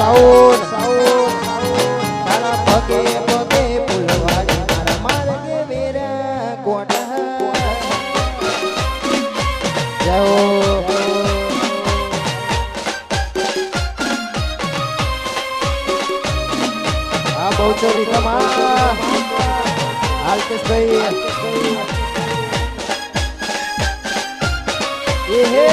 સાઉન તારા પગે પગે ફૂલવાડી મારા માર્ગે વેરા કોટા જાઓ આ બહુચરી તમા હાલકેશભાઈ એ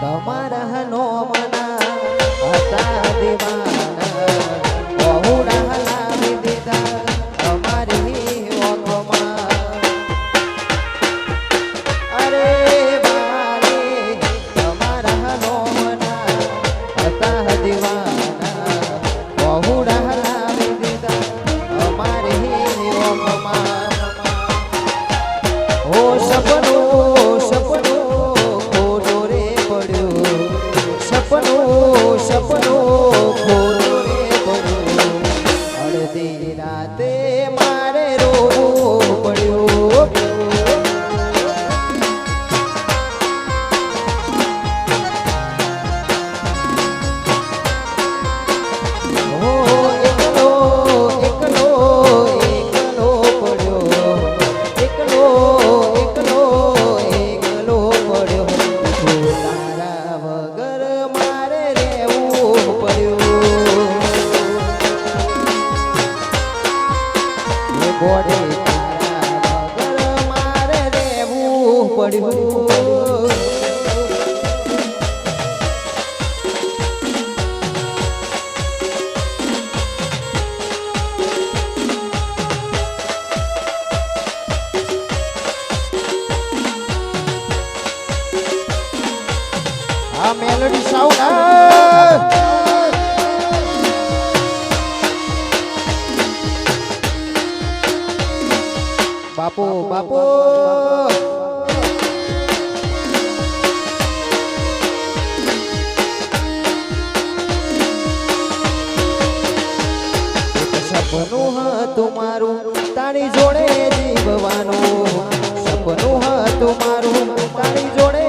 તમારા નો મના હતા દીવાના બહુડા લાવી દીધા અમારી ઓખમાં અરે બારે તમારા નો મના હતા દીવાના બહુડા લાવી દીધા અમારી ઓખમાં ઓ સપનું સપનું સપનું ખોટો રે પડ્યું અડધી રાતે મારે રોવું પડ્યું એકલો એકલો એકલો પડ્યો એકલો એકલો એકલો પડ્યો તારા વગર મારે રહેવું પડ્યું એ ગોડે તારા વગર મારે રહેવું પડ્યું આ મેલોડી સાઉન્ડ બાપુ બાપુ સપનું હતું મારું તારી જોડે જીવવાનું સપનું હતું મારું તારી જોડે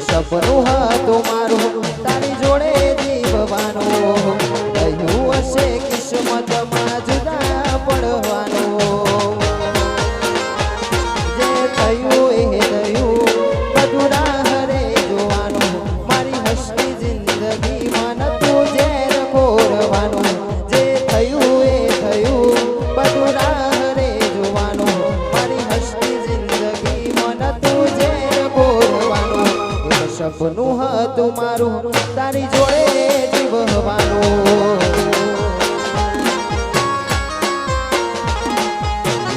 સપનું હતું મારું તારી જોડે જીવવાનું કહ્યું હશે કિસ્મતમાં જુદા પડવાનું જે થયું એ થયું બધું રાહરે જોવાનું મારી હસતી જિંદગીમાં નતું ઝેર ખોરવાનું જે થયું એ થયું બધું રાહરે જોવાનું મારી હસતી જિંદગીમાં નતું ઝેર ખોરવાનું સપનું હતું મારું તારી જોડે જીવવાનું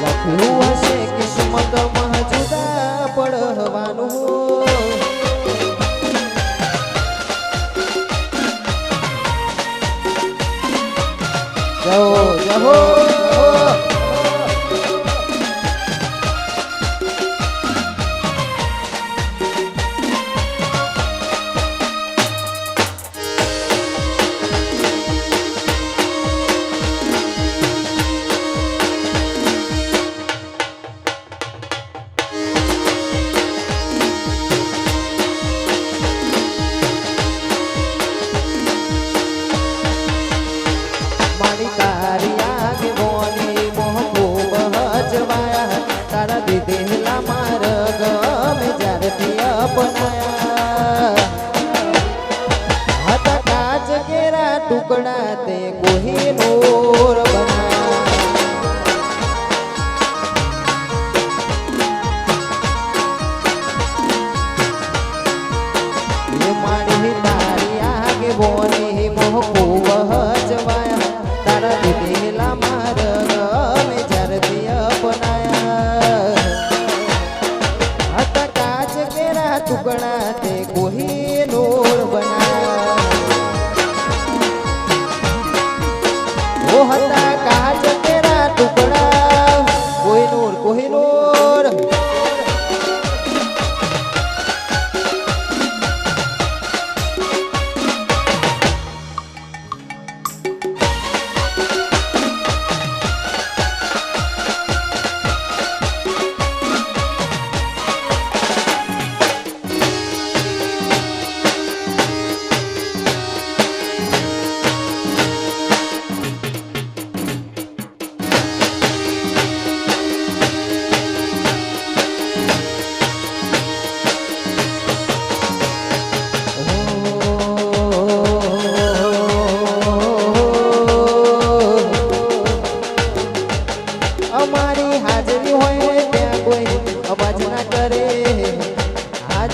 લખ્યું હશે કિસ્મતમાં જુદા પડવાનું જાઓ જાઓ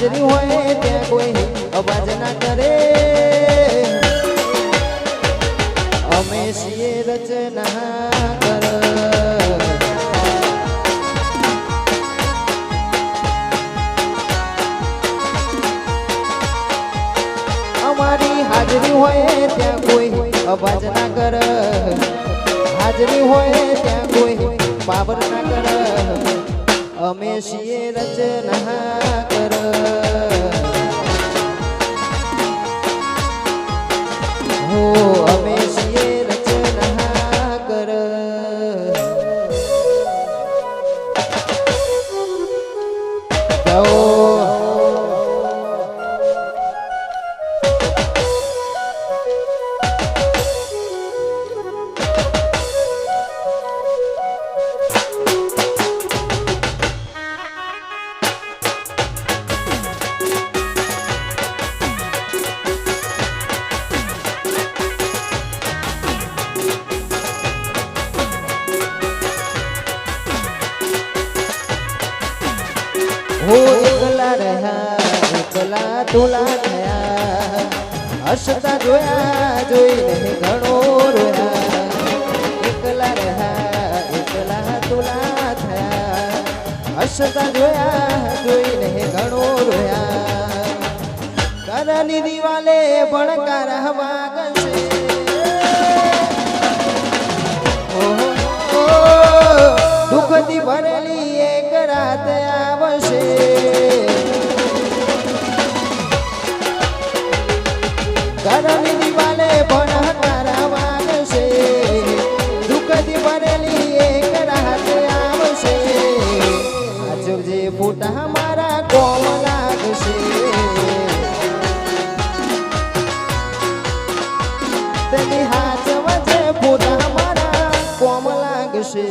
હાજરી હોય ત્યાં કોઈ અવાજ ના કરે અમે છીએ રચના કર અમારી હાજરી હોય ત્યાં કોઈ અવાજ ના કર હાજરી હોય ત્યાં કોઈ બાબર ના કર અમે છીએ રચના કર હો અમે છીએ રચના કર જાઓ हो एकला રહ્યા એકલા તુલા થયા હસતા જોયા જોઈને ઘણો રોયા એકલા રહ્યા એકલા તુલા થયા હસતા જોયા જોઈને ઘણો રોયા ઘરની દિવાલે ભણકાર વાગશે દુઃખથી ભરેલી એક રાત આવશે ઘરની દિવાલે ભણકાર વાગશે દુઃખથી ભરેલી એક રાત આવશે આજ જે ફૂટા મારા કોમ લાગશે તેની હાથ વચ્ચે ફૂટા મારા કોમ લાગશે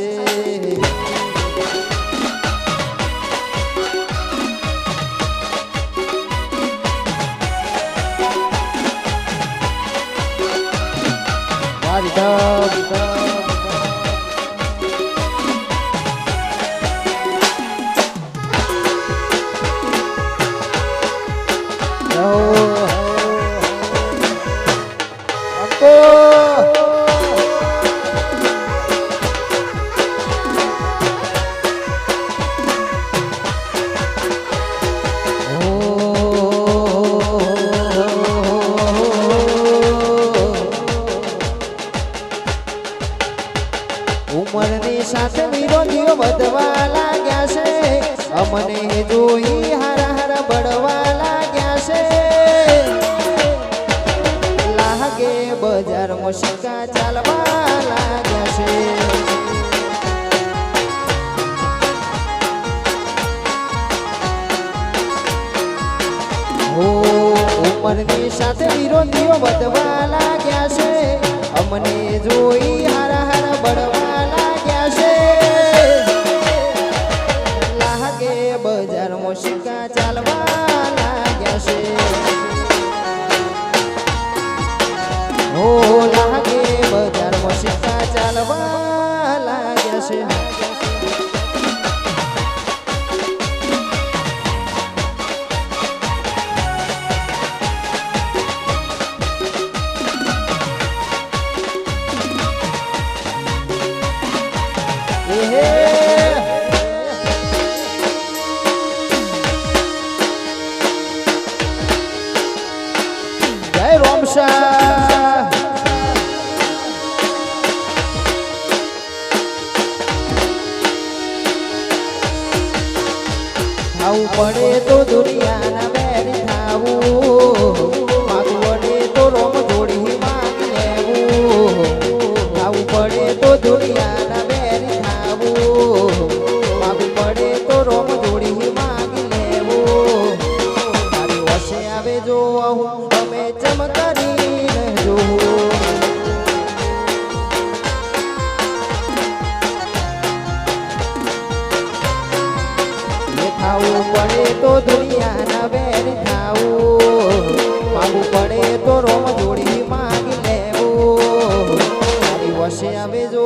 ઉંમરની સાથે વિરોધીઓ વધવા લાગ્યા છે અમને જોઈ હારા હારા બળવા લાગ્યા છે લાગે બજારમાં સિક્કા ચાલવા લાગ્યા છે ઉંમરની સાથે વિરોધીઓ વધવા લાગ્યા છે અમને જોઈ હારા હારા બળવા લાગ્યા છે લાગે બજારમાં સિક્કા ચાલવા લાગ્યા છે ઓ લાગે બજારમાં સિક્કા ચાલવા લાગ્યા છે જય રોમશા થાવું પડે તો દુનિયાના બેરી થાવું માગવું પડે તો રોમ જોડી માંગ લેવું થાવું પડે તો દુનિયાના બેરી થાવું માગવું પડે તો રોમ જોડી માંગ લેવું તારી વસે આવે જો અમે ચમકારીને જોવું થાવું પડે તો દુનિયાના બેર થાવું માગવું પડે તો રોમ જોડી માંગી લેવું તારી વસે આવે જો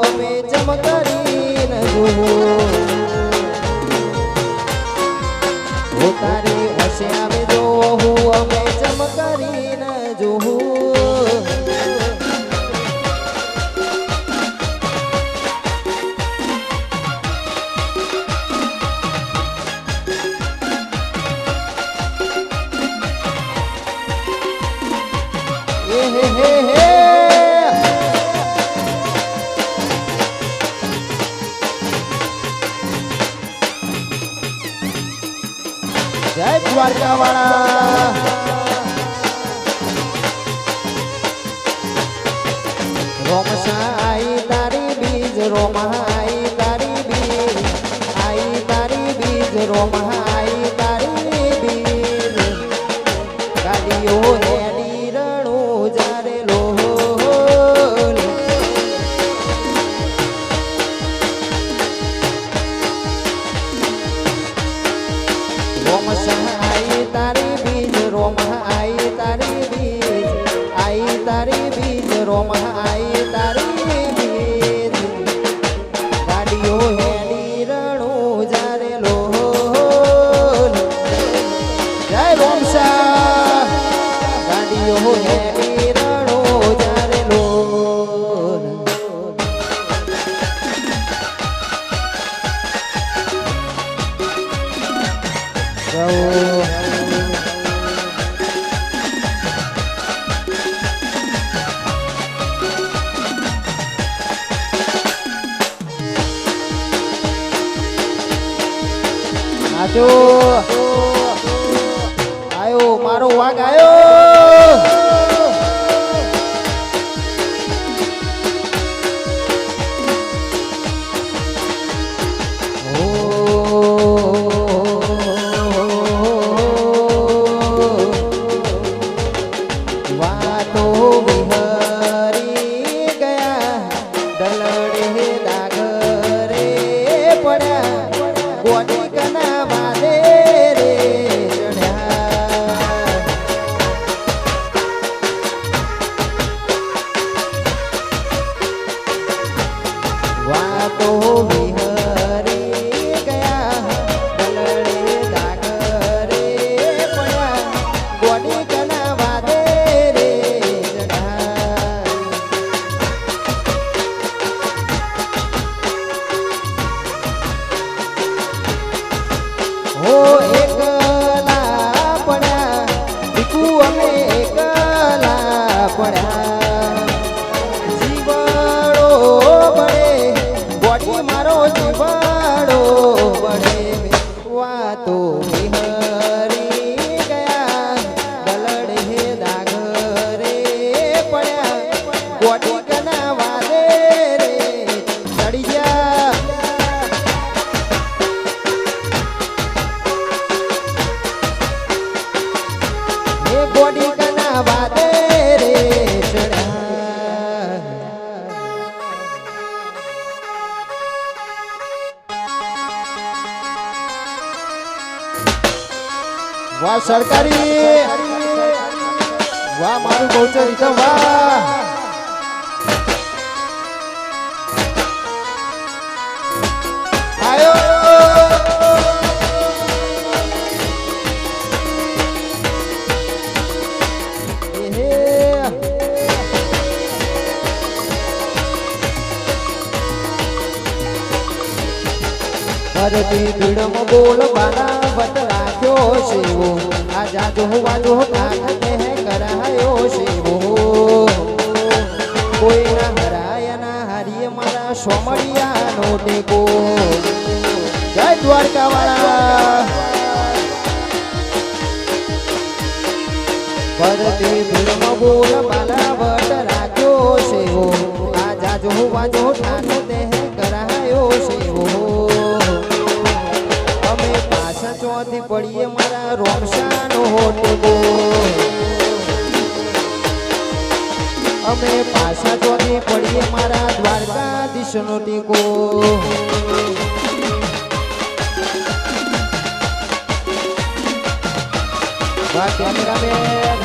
અમે ચમકારીને જોવું તારી હે જય દ્વારકા વાળા રોમસાઈ તારી બીજ રોમાઈ તારી બીજ આઈ તારી બીજ રોમાઈ તારી બીજ ગાડીઓ હેડી રણું જારે લોલ રોમસાઈ તારી બીજ રોમાઈ તારી બીજ આઈ તારી બીજ રોમાઈ તારી બીજ ગાડીઓ હેડી રણું જારે લોલ જય રોમસા ગાડીઓ હેડી રણું જારે લોલ આજો આયો મારો વાઘ આયો વાતો વિહરી ગયા દલડે દાગરે પડ્યા ગોડી કના વાદે રે ચડ્યા વાતો વિહરી ગયા દલડે દાગરે પડ્યા ગોડી કના વાદે રે ચડ્યા હો એકલા પડ્યા દીકુ અમે એકલા પડ્યા જીવાડો બળે ગોડી મારો જીવાડો બળે વાતો વિહરી ગયા દલડે દાગરે પડ્યા ગોડી કના વાદે રે ચડી ગયા એ ગોડી કના વાદે રે ચડ્યા વાહ સરકારી વાહ મારું બહુચર રીતમ વાહ આયો ભરતી પીડમ બોલ બનાવટ રાખ્યો શિવો આ જાજો વાજો કાંઠે કરાયો શિવો કોઈના હરાય ના હારીએ મારા સોમળિયાનો ટેકો જય દ્વારકા વાળા ભરતી પીડમ બોલ બનાવટ રાખ્યો શિવો આ જાજો વાજો કાંઠે કરાયો શિવો ચોથી પડીએ મારા રોમસાનો ટેકો અમે પાછા ચોથી પડીએ મારા દ્વારકાધીશનો ટેકો વાહ કેમેરામેન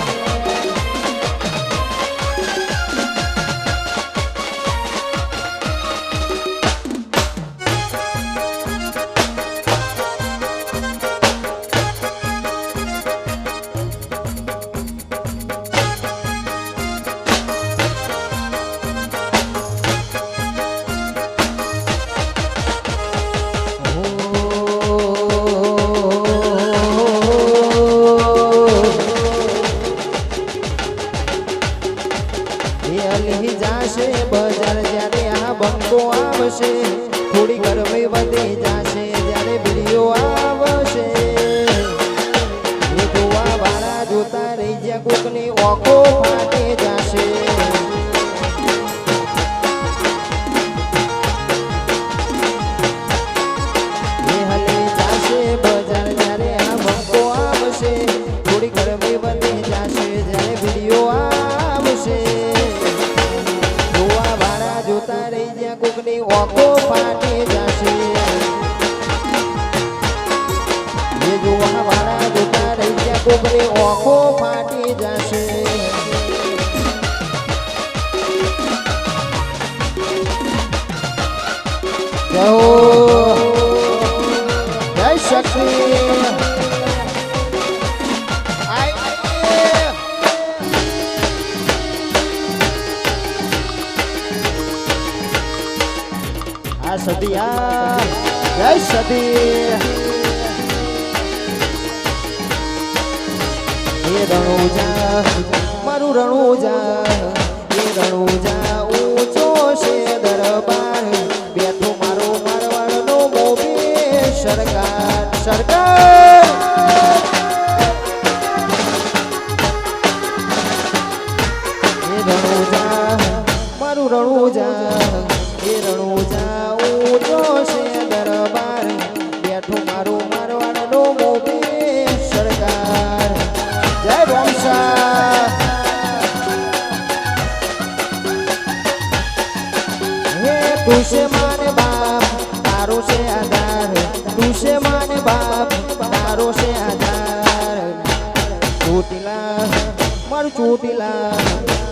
કોકની ઓખો ફાટી જશે જય શક્તિ આ સદિયા જય સદી એ રણુજા મારું રણુજા એ રણુજા ઊંચો છે દરબાર બેઠો મારો મારવાડનો મોભી સરકાર સરકાર એ રણુજા મારું રણુજા એ રણુજા ઊંચો છે દરબાર બેઠો મારો મારવાડનો મોભી સરકાર જય વંશા હે તું છે માને બાપ તારો છે આધાર તું છે માને બાપ તારો છે આધાર ચોટીલા મારું ચોટીલા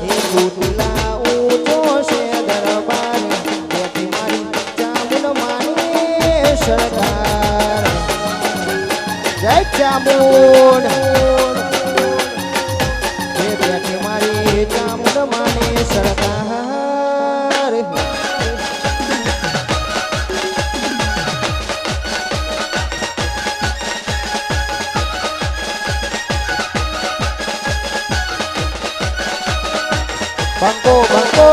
હે ચોટીલા ઊંચો છે દરબાર બેઠી મારી ચામુંડ માની સરકાર જય ચામુંડ ચામુંડ માની સરકાર બંકો બંકો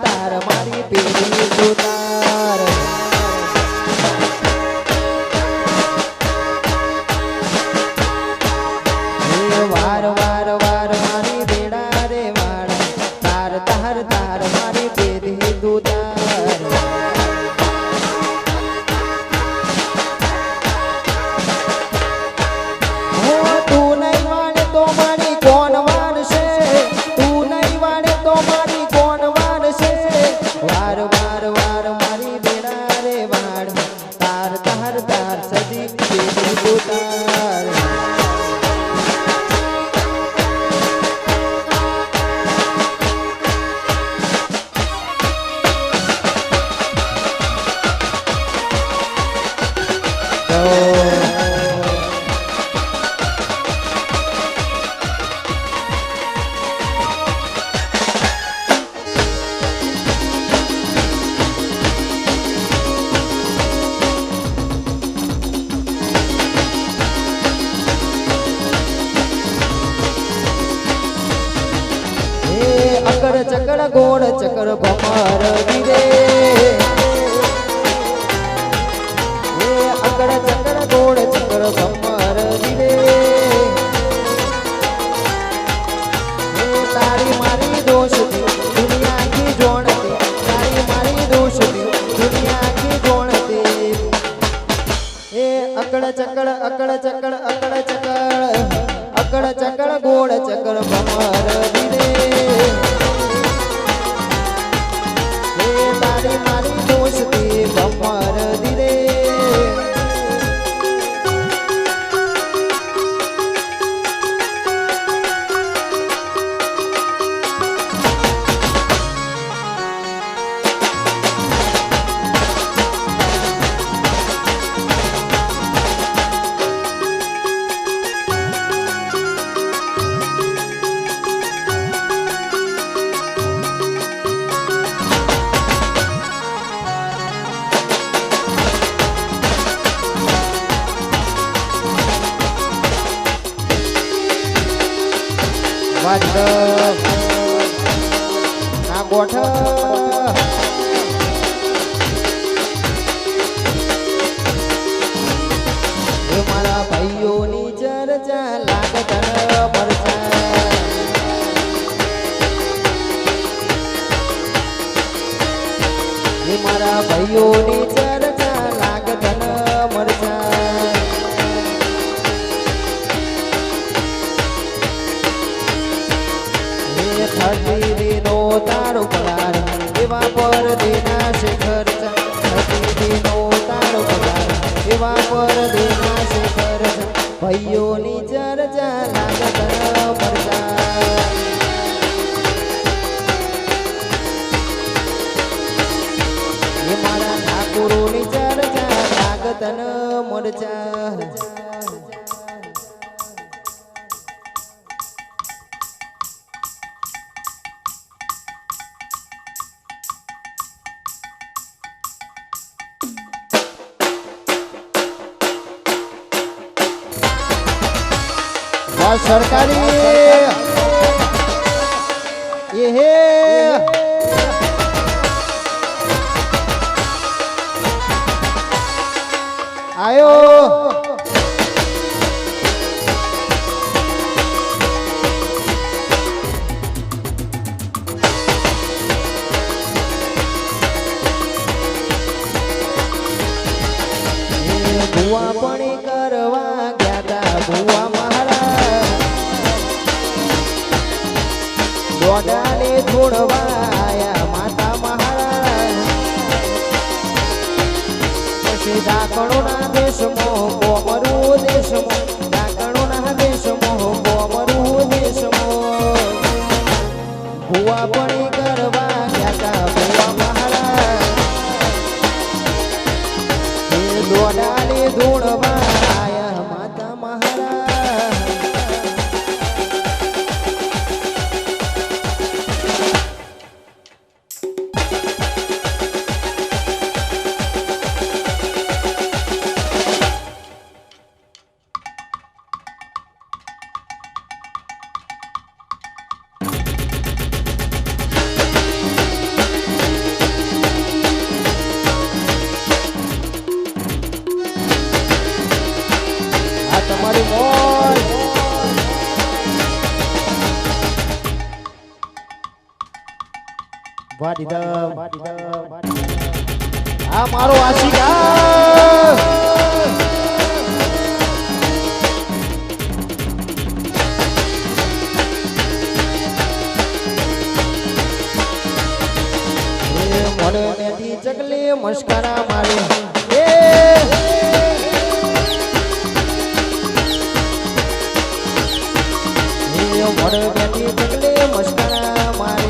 તાર મારી પેઢી સુતાર વાર વાર વાર મારી બેડા રે વાળ તાર તાર તાર મારી પેઢી સુતાર તું નહીં વાળે તો મારી કોણ વાળશે તું નહીં વાળે તો મારી કોણ વાળશે વાર વાર વાર મારી બેડા રે વાળ તાર તાર તાર સદી પેઢી સુતાર અકડ ચકડ ગોળ ચકર ભમર દીરે અકડ ચકડ ગોળ ચકર ભમર દીરે તારી મારી દોષતી દુનિયા કી જોણતી તારી મારી દોષતી દુનિયા કી જોણતી એ અકડ ચકડ અકડ ચકડ અકડ ચકડ અકડ ચકડ ગોળ ચકર ભમર દીરે તારી મારી દોષતી ભમર દીરે ના ગોઠ મારા ભાઈઓની ચર્ચા લાગત મારા ભાઈઓની ચર્ચા લાગત મરચા પરદેના શેખર ભાઈઓની ચર્ચા લાગત મરચા એ મારા ઠાકોરોની ચર્ચા લાગત મરચા સરકારી એ આયો ભુવા પણ કરવા ગયા તા ભુવા દોડાને છોડવાયા માતા મહારાજ પછી ડાકણોના દેશમાં કોમરું દેશમાં ડાકણોના દેશમાં કોમરું દેશમાં ભુવા પણ કરવા ગયા તા ભુવા મહારાજ દોડાને છોડવાયા માતા મહારાજ તમારી મોજ આ મારો આશિકા મોડે મેથી ચકલી મસ્કરા મારે મોડે બેઠી ચકલી મસ્કરા મારે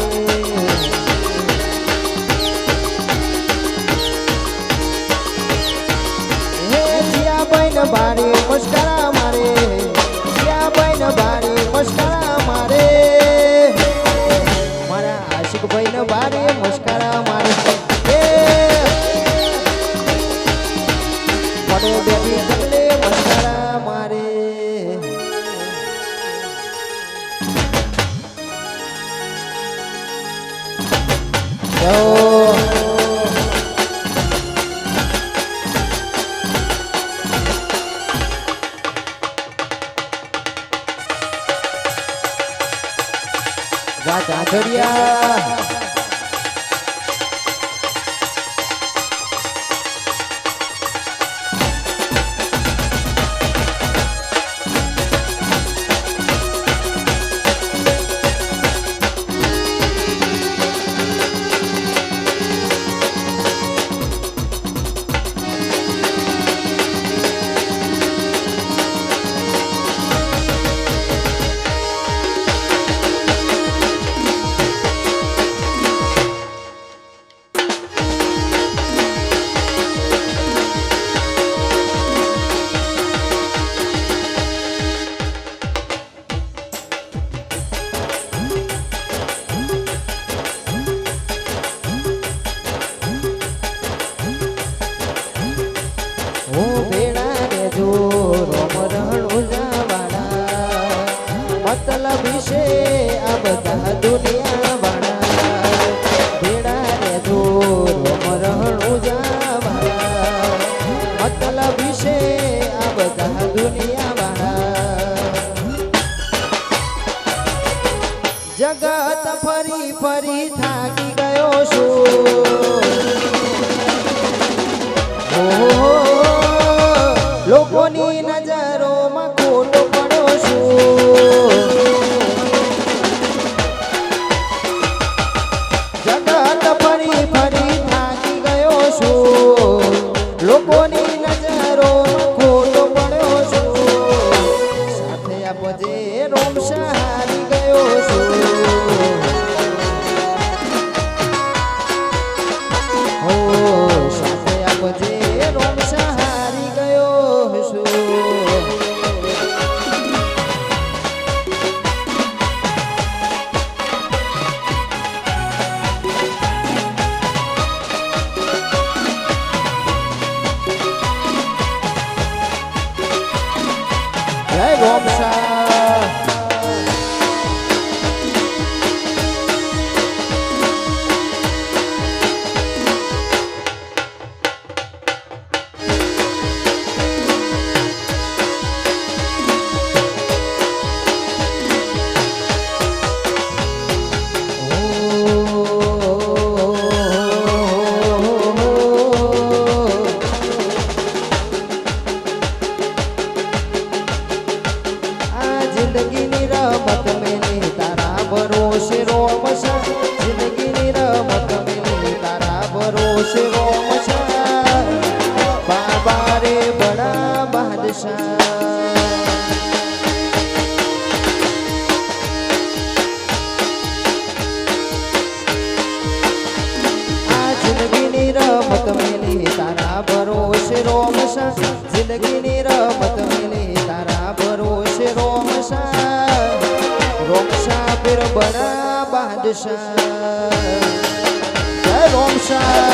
હે જીયા બહેન બારી મસ્કરા મારે જીયા બહેન બારી મસ્કરા મારે મારા આશિક બહેન બારી મસ્કરા મારે મોડે બેઠી ચકલી મસ્કરા મારે જાજરિયા मतलब से आ बता दुनिया वाला बेड़ा रे दूर मरणु जावाला मतलब से आ बता दुनिया वाला जगत फरी फरी थाकी गयो છું લોકોની નજરોમાં ખોટો પડ્યો છું જગત ફરી ફરી થાકી ગયો છું લોકોની નજરોમાં રોમશા જિંદગીની રમત મેલી તારા ભરોસે રોમશા જિંદગીની રમત મેલી તારા ભરોસે રોમશા બાબા રે બડા બાદશાહ આ જિંદગીની રમત મેલી તારા ભરોસે રોમશા જિંદગીની રમત મેલી તારા ભરોસે રોમશા फिर बड़ा बादशाह जय रोमशा